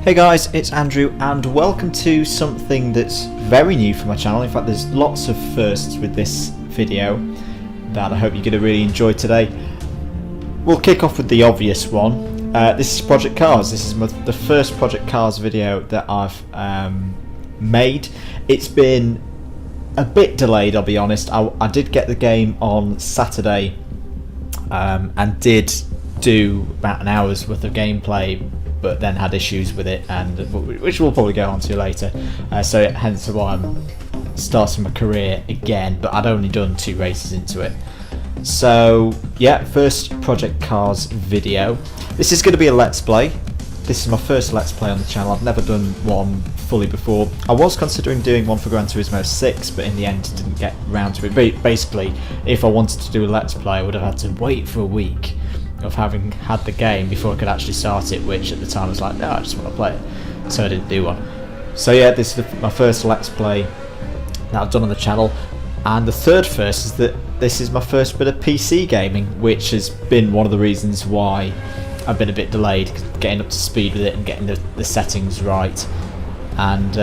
Hey guys, it's Andrew and welcome to something that's very new for my channel. In fact, there's lots of firsts with this video that I hope you're going to really enjoy today. We'll kick off with the obvious one. This is Project Cars. This is the first Project Cars video that I've made. It's been a bit delayed, I'll be honest. I did get the game on Saturday and did do about an hour's worth of gameplay, but then had issues with it, and which we'll probably go on to later. So hence why I'm starting my career again, but I'd only done 2 races into it. So yeah, first Project Cars video. This is going to be a Let's Play. This is my first Let's Play on the channel. I've never done one fully before. I was considering doing one for Gran Turismo 6, but in the end didn't get round to it. Basically, if I wanted to do a Let's Play, I would have had to wait for a week of having had the game before I could actually start it, which at the time I was like, no, I just want to play it, so I didn't do one. So yeah, this is my first Let's Play that I've done on the channel, and the third first is that this is my first bit of PC gaming, which has been one of the reasons why I've been a bit delayed, getting up to speed with it and getting the settings right. And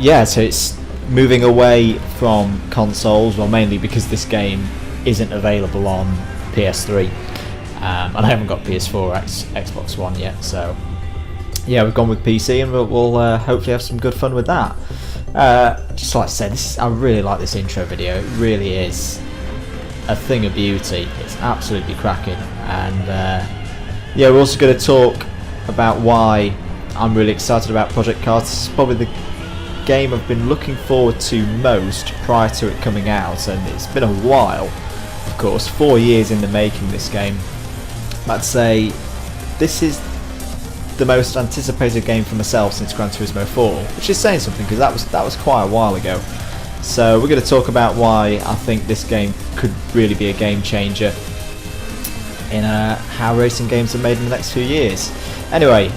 yeah, so it's moving away from consoles, well, mainly because this game isn't available on PS3. And I haven't got PS4 or Xbox One yet, so yeah, we've gone with PC, and we'll hopefully have some good fun with that. Just like I said, I really like this intro video. It really is a thing of beauty. It's absolutely cracking, and yeah, we're also going to talk about why I'm really excited about Project Cars. This is probably the game I've been looking forward to most prior to it coming out, and it's been a while, of course, 4 years in the making this game. I'd say this is the most anticipated game for myself since Gran Turismo 4, which is saying something because that was quite a while ago. So we're going to talk about why I think this game could really be a game changer in how racing games are made in the next few years. Anyway,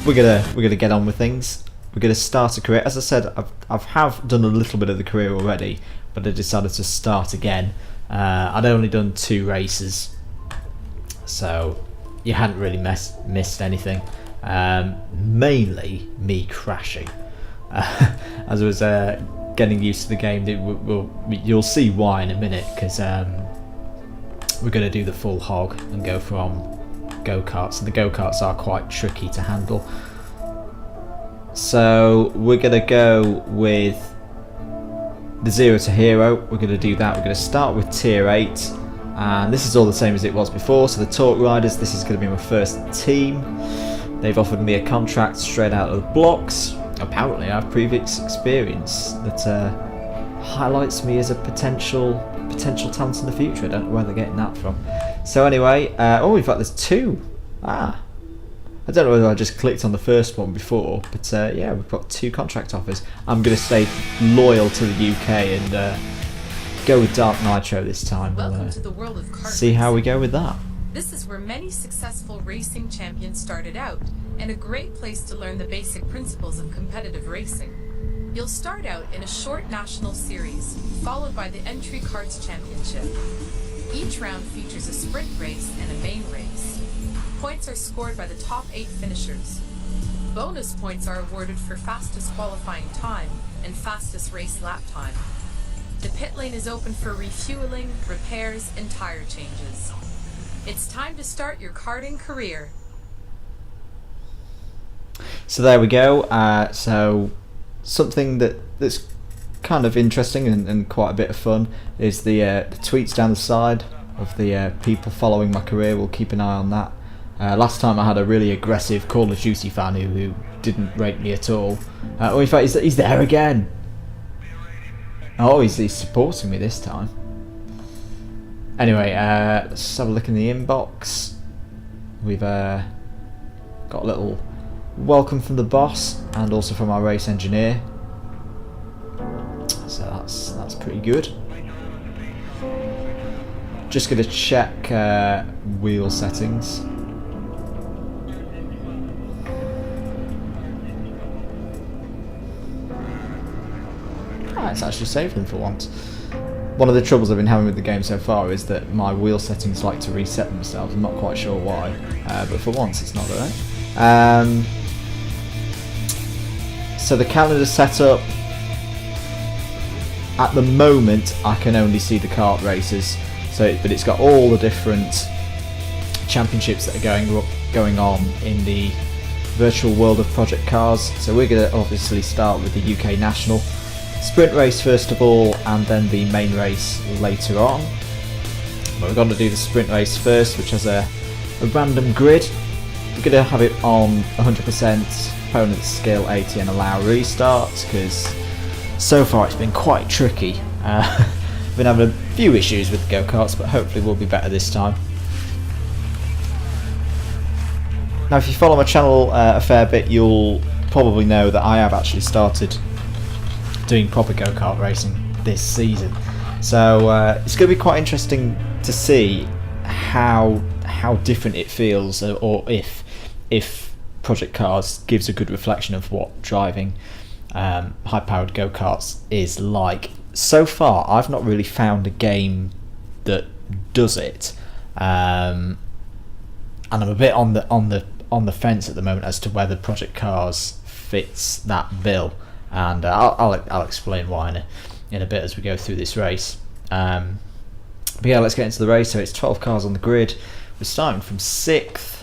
we're gonna get on with things. We're going to start a career. As I said, I've done a little bit of the career already, but I decided to start again. I'd only done 2 races, so you hadn't really missed anything. Mainly me crashing. As I was getting used to the game, you'll see why in a minute, because we're going to do the full hog and go from go-karts, and the go-karts are quite tricky to handle. So we're going to go with the 0 to hero. We're going to do that. We're going to start with tier 8, and this is all the same as it was before. So the Torque Riders, this is going to be my first team. They've offered me a contract straight out of the blocks. Apparently I have previous experience that highlights me as a potential talent in the future. I don't know where they're getting that from. So anyway, oh, in fact there's 2. I don't know whether I just clicked on the first one before, but yeah, we've got 2 contract offers. I'm going to stay loyal to the UK and go with Dark Nitro this time. Welcome to the world of kart see how we go with that. This is where many successful racing champions started out, and a great place to learn the basic principles of competitive racing. You'll start out in a short national series, followed by the Entry Karts Championship. Each round features a sprint race and a main race. Points are scored by the top 8 finishers. Bonus points are awarded for fastest qualifying time and fastest race lap time. The pit lane is open for refueling, repairs, and tire changes. It's time to start your karting career. So there we go. So something that's kind of interesting and quite a bit of fun is the tweets down the side of the people following my career. We'll keep an eye on that. Last time I had a really aggressive Call of Duty fan who didn't rate me at all. Oh, in fact, he's there again. Oh, he's supporting me this time. Anyway, let's have a look in the inbox. We've got a little welcome from the boss and also from our race engineer. So that's pretty good. Just going to check wheel settings. It's actually saved them for once. One of the troubles I've been having with the game so far is that my wheel settings like to reset themselves. I'm not quite sure why, but for once it's not alright. So the calendar setup, at the moment I can only see the kart races, but it's got all the different championships that are going on in the virtual world of Project Cars. So we're going to obviously start with the UK National Sprint race first of all, and then the main race later on. But we're going to do the sprint race first, which has a random grid. We're going to have it on 100%, opponents skill 80 and allow restarts, because so far it's been quite tricky. I've been having a few issues with the go-karts, but hopefully we'll be better this time. Now if you follow my channel a fair bit, you'll probably know that I have actually started doing proper go-kart racing this season. So it's going to be quite interesting to see how different it feels, or if Project Cars gives a good reflection of what driving high-powered go-karts is like. So far, I've not really found a game that does it, and I'm a bit on the fence at the moment as to whether Project Cars fits that bill, and I'll explain why in a bit as we go through this race. But yeah, let's get into the race. So it's 12 cars on the grid. We're starting from 6th.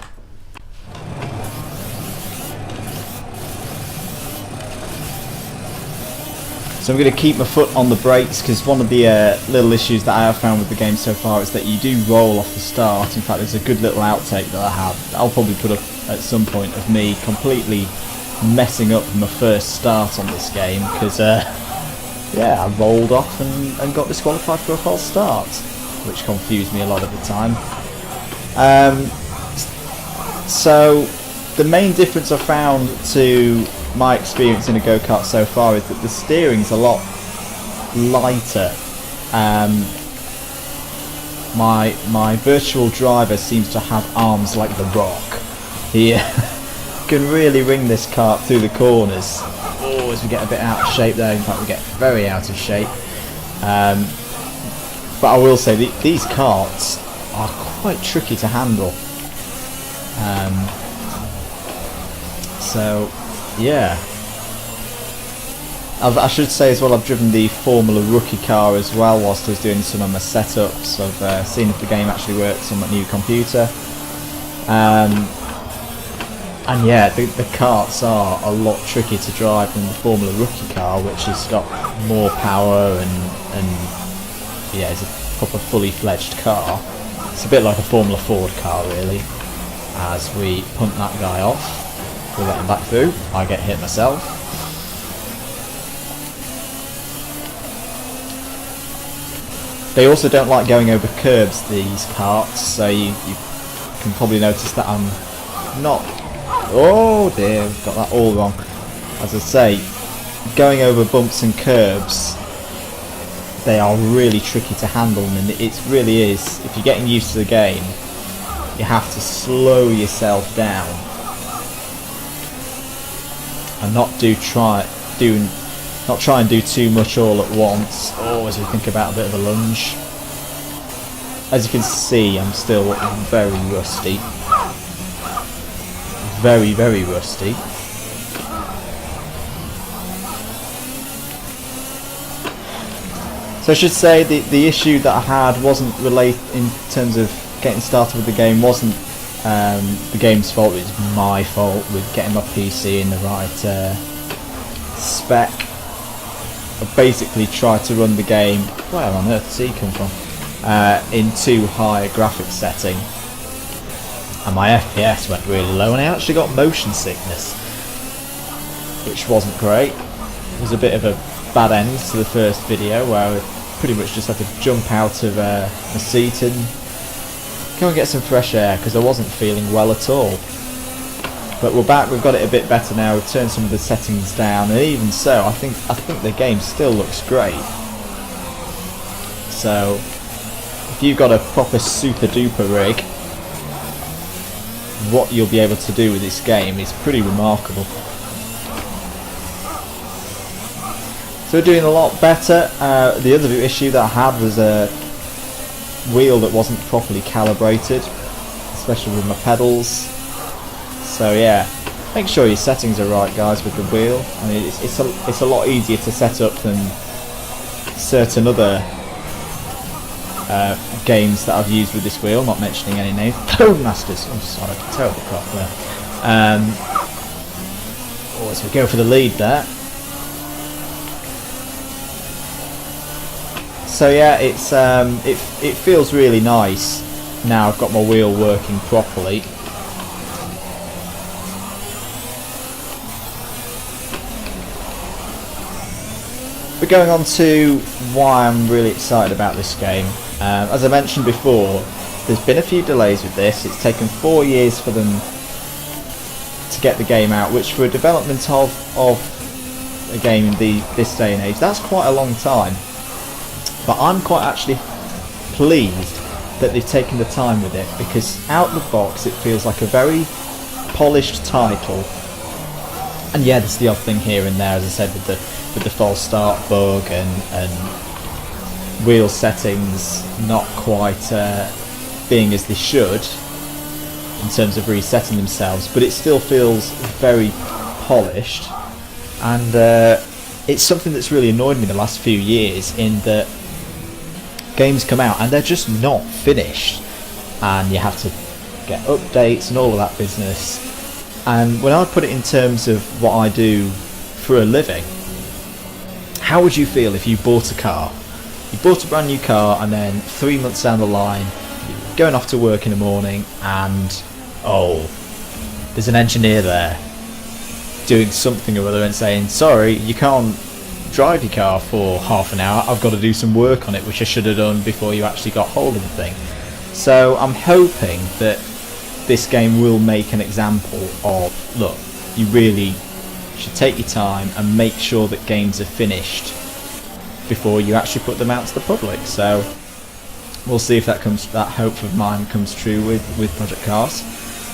So I'm going to keep my foot on the brakes, because one of the little issues that I have found with the game so far is that you do roll off the start. In fact, there's a good little outtake that I have. I'll probably put up at some point of me completely messing up my first start on this game, because yeah, I rolled off and got disqualified for a false start, which confused me a lot of the time. So the main difference I found to my experience in a go-kart so far is that the steering's a lot lighter. My virtual driver seems to have arms like The Rock. He can really ring this kart through the corners. Oh, as we get a bit out of shape there. In fact, we get very out of shape. But I will say these karts are quite tricky to handle. So yeah, I should say as well, I've driven the Formula Rookie car as well whilst I was doing some of my setups. I've seen if the game actually works on my new computer. And yeah, the karts are a lot trickier to drive than the Formula Rookie car, which has got more power and yeah, it's a proper fully fledged car. It's a bit like a Formula Ford car really. As we punt that guy off, we let him back through. I get hit myself. They also don't like going over curbs, these karts, so you can probably notice that I'm not... Oh dear, I've got that all wrong. As I say, going over bumps and curbs, they are really tricky to handle, and it really is. If you're getting used to the game, you have to slow yourself down and not try and do too much all at once. Oh, as we think about a bit of a lunge. As you can see, I'm still very rusty. Very, very rusty. So I should say the issue that I had wasn't related in terms of getting started with the game, wasn't the game's fault. It was my fault with getting my PC in the right spec. I basically tried to run the game, where on earth does he come from, in too high a graphics setting, and my FPS went really low, and I actually got motion sickness, which wasn't great. It was a bit of a bad end to the first video, where I pretty much just had to jump out of my seat and go and get some fresh air, because I wasn't feeling well at all. But we're back, we've got it a bit better now, we've turned some of the settings down, and even so, I think the game still looks great. So, if you've got a proper super duper rig, what you'll be able to do with this game is pretty remarkable. So we're doing a lot better. The other issue that I had was a wheel that wasn't properly calibrated, especially with my pedals. So yeah, make sure your settings are right, guys, with the wheel. I mean, it's a lot easier to set up than certain other games that I've used with this wheel, not mentioning any names. Codemasters. Oh, sorry, terrible cough there. So we go for the lead there. So yeah, it feels really nice now I've got my wheel working properly. But going on to why I'm really excited about this game. As I mentioned before, there's been a few delays with this. It's taken 4 years for them to get the game out, which for a development of a game in this day and age, that's quite a long time. But I'm quite actually pleased that they've taken the time with it, because out the box it feels like a very polished title. And yeah, there's the odd thing here and there, as I said, with the false start bug and wheel settings not quite being as they should in terms of resetting themselves, but it still feels very polished. And it's something that's really annoyed me the last few years, in that games come out and they're just not finished, and you have to get updates and all of that business. And when I put it in terms of what I do for a living, how would you feel if you bought a car? You bought a brand new car, and then 3 months down the line, you're going off to work in the morning, and oh, there's an engineer there doing something or other and saying, sorry, you can't drive your car for half an hour, I've got to do some work on it, which I should have done before you actually got hold of the thing. So I'm hoping that this game will make an example of, look, you really should take your time and make sure that games are finished before you actually put them out to the public. So we'll see if that hope of mine comes true with Project Cars.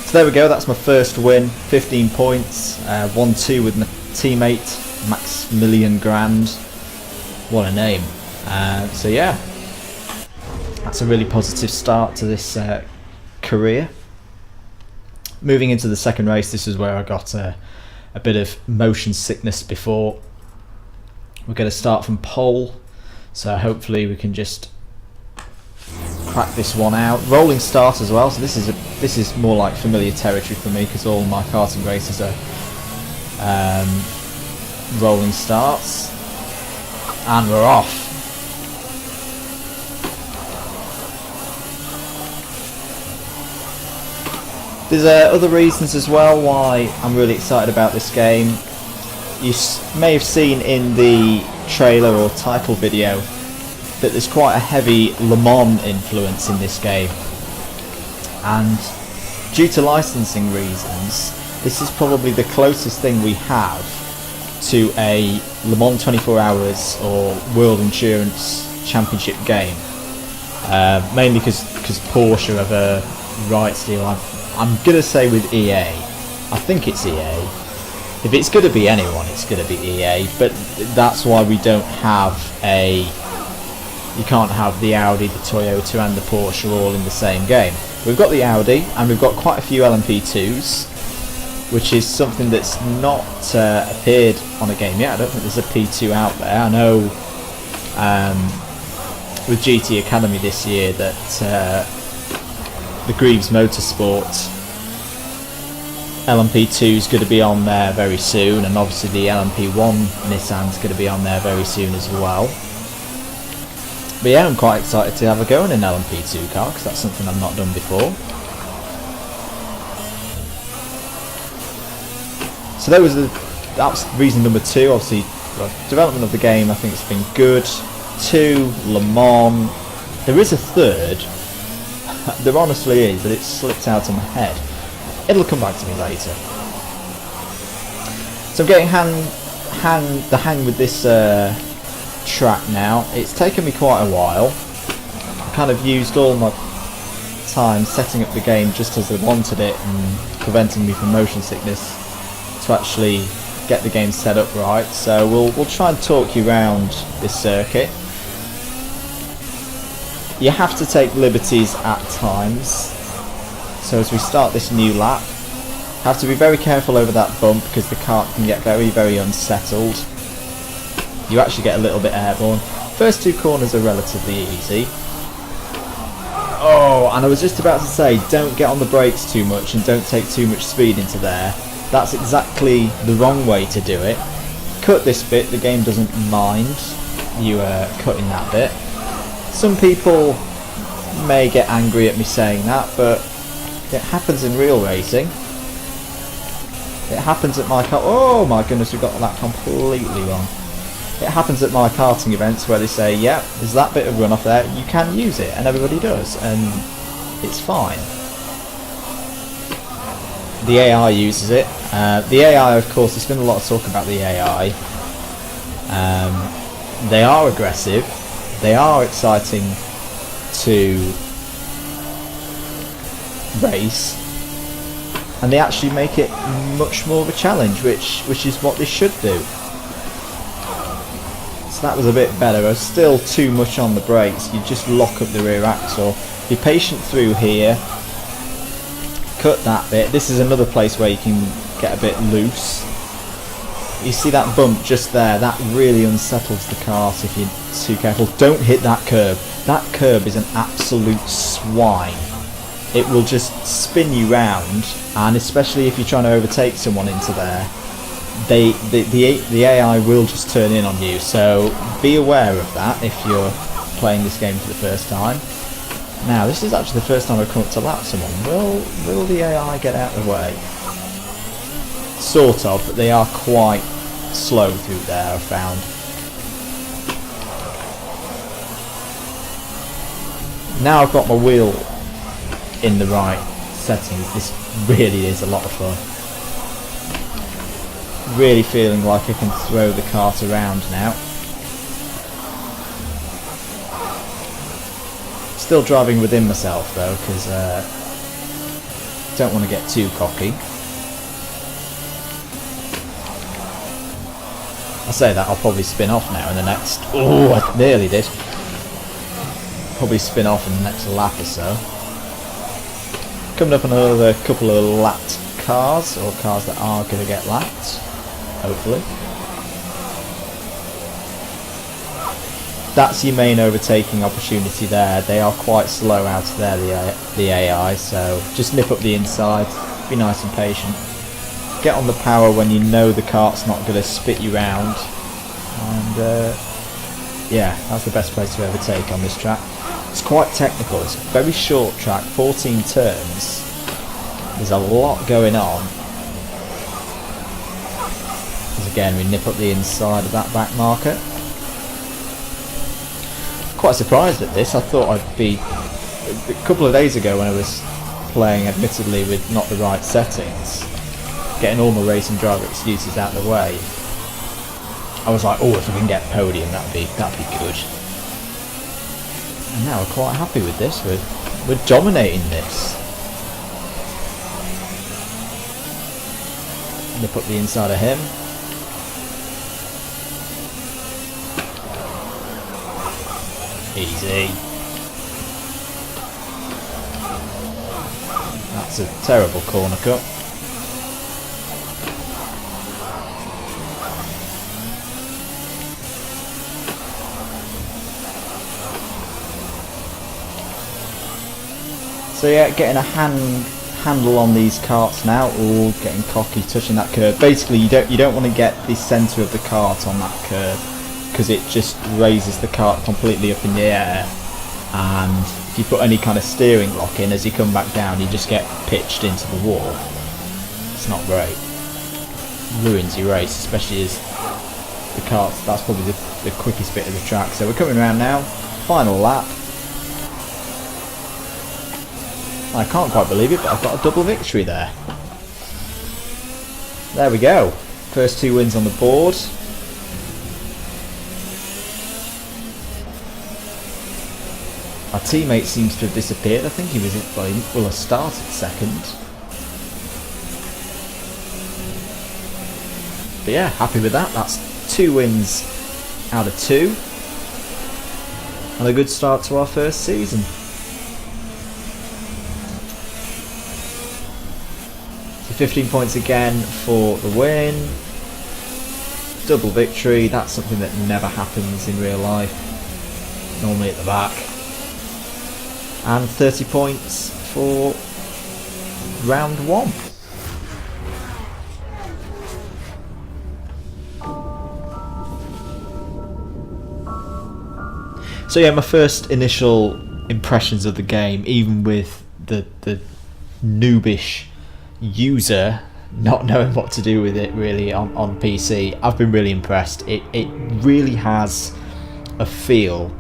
So there we go, that's my first win, 15 points, 1-2 with my teammate Maximilian Grand. What a name. So yeah, that's a really positive start to this career. Moving into the second race, this is where I got a bit of motion sickness before. We're going to start from pole, so hopefully we can just crack this one out. Rolling start as well, so this is more like familiar territory for me, because all my karting races are rolling starts. And we're off. There's other reasons as well why I'm really excited about this game. You may have seen in the trailer or title video that there's quite a heavy Le Mans influence in this game, and due to licensing reasons, this is probably the closest thing we have to a Le Mans 24 Hours or World Endurance Championship game, mainly because Porsche have a rights deal. I'm gonna say with EA. I think it's EA. If it's gonna be anyone, it's gonna be EA. But that's why we don't have you can't have the Audi, the Toyota and the Porsche all in the same game. We've got the Audi, and we've got quite a few LMP2s, which is something that's not appeared on a game yet. I don't think there's a P2 out there. I know with GT Academy this year that the Greaves Motorsport LMP2 is going to be on there very soon, and obviously the LMP1 Nissan's going to be on there very soon as well. But yeah, I'm quite excited to have a go in an LMP2 car, because that's something I've not done before. So that's reason number 2. Obviously, the development of the game, I think it's been good. 2, Le Mans. There is a third. There honestly is, but it slipped out of my head. It'll come back to me later. So I'm getting the hang with this track now. It's taken me quite a while. I kind of used all my time setting up the game just as I wanted it, and preventing me from motion sickness, to actually get the game set up right. So we'll try and talk you around this circuit. You have to take liberties at times. So as we start this new lap, Have to be very careful over that bump because the cart can get very, very unsettled. You actually get a little bit airborne. First two corners are relatively easy. Oh, and I was just about to say, don't get on the brakes too much and don't take too much speed into there. That's exactly the wrong way to do it. Cut this bit, the game doesn't mind you cutting that bit. Some people may get angry at me saying that, but it happens in real racing. It happens at my oh my goodness, we got that completely wrong. It happens at my karting events where they say, yeah, there's that bit of runoff there, you can use it, and everybody does, and it's fine. The AI uses it. The AI, of course, there's been a lot of talk about the AI. They are aggressive, they are exciting to race, and they actually make it much more of a challenge, which is what they should do. So that was a bit better. It was still too much on the brakes. You just lock up the rear axle. Be patient through here. Cut that bit. This is another place where you can get a bit loose. You see that bump just there? That really unsettles the cart if you're too careful. Don't hit that curb. That curb is an absolute swine. It will just spin you round, and especially if you're trying to overtake someone into there, the AI will just turn in on you. So be aware of that if you're playing this game for the first time. Now, this is actually the first time I've come up to lap someone. Will the AI get out of the way? Sort of, but they are quite slow through there, I've found. Now I've got my wheel in the right settings, this really is a lot of fun. Really feeling like I can throw the cart around now. Still driving within myself though, because don't want to get too cocky. I say that, I'll probably spin off now in the next... Oh, I nearly did. Probably spin off in the next lap or so. Coming up on another couple of lapped cars, or cars that are going to get lapped, hopefully. That's your main overtaking opportunity there. They are quite slow out of there, the AI, so just nip up the inside, be nice and patient. Get on the power when you know the cart's not going to spit you round, and yeah, that's the best place to overtake on this track. It's quite technical, it's a very short track, 14 turns, there's a lot going on. As again, we nip up the inside of that back marker. Quite surprised at this. I thought I'd be... A couple of days ago when I was playing, admittedly with not the right settings, getting all my racing driver excuses out of the way, I was like, oh, if I can get podium, that'd be good. And now we're quite happy with this. We're dominating this. Nip up the inside of him. Easy. That's a terrible corner cut. So yeah, getting a handle on these carts now. Ooh, getting cocky, touching that curb. Basically, you don't want to get the centre of the cart on that curb, because it just raises the cart completely up in the air, and if you put any kind of steering lock in, as you come back down, you just get pitched into the wall. It's not great. Ruins your race, especially as the cart, that's probably the quickest bit of the track. So we're coming around now, final lap. I can't quite believe it, but I've got a double victory there. There we go. First two wins on the board. Our teammate seems to have disappeared. I think he will have started second. But yeah, happy with that. That's 2 wins out of 2. And a good start to our first season. 15 points again for the win. Double victory, that's something that never happens in real life. Normally at the back. And 30 points for round 1. So yeah, my first initial impressions of the game, even with the noobish user not knowing what to do with it really on PC, I've been really impressed. It really has a feel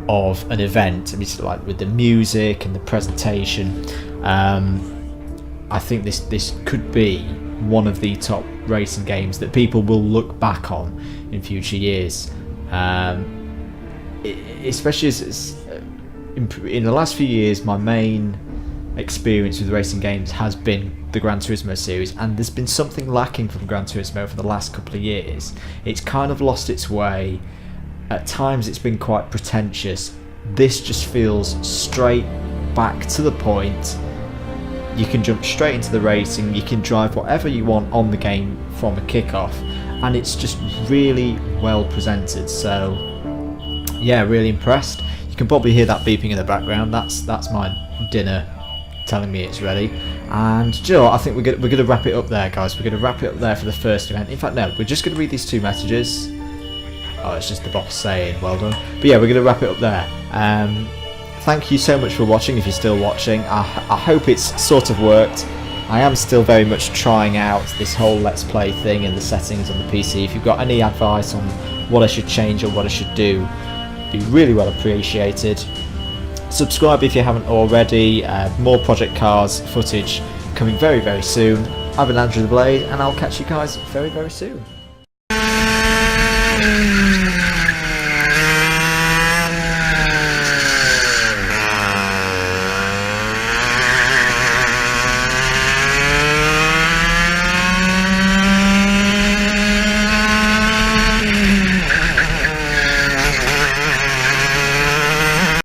of an event. I mean, sort of like with the music and the presentation. I think this could be one of the top racing games that people will look back on in future years. Especially as in the last few years, my main experience with racing games has been the Gran Turismo series, and there's been something lacking from Gran Turismo for the last couple of years. It's kind of lost its way. At times it's been quite pretentious. This just feels straight back to the point. You can jump straight into the racing, you can drive whatever you want on the game from a kickoff, and it's just really well presented. So yeah, really impressed. You can probably hear that beeping in the background. That's my dinner telling me it's ready. And you know what, I think we're gonna wrap it up there, guys. We're gonna wrap it up there for the first event. In fact, no, we're just gonna read these 2 messages. Oh, it's just the boss saying well done. But yeah, we're gonna wrap it up there. Thank you so much for watching. If you're still watching, I hope it's sort of worked. I am still very much trying out this whole Let's Play thing and the settings on the PC. If you've got any advice on what I should change or what I should do, it'd be really well appreciated. Subscribe if you haven't already. More Project Cars footage coming very, very soon. I've been Andrew the Blade, and I'll catch you guys very, very soon.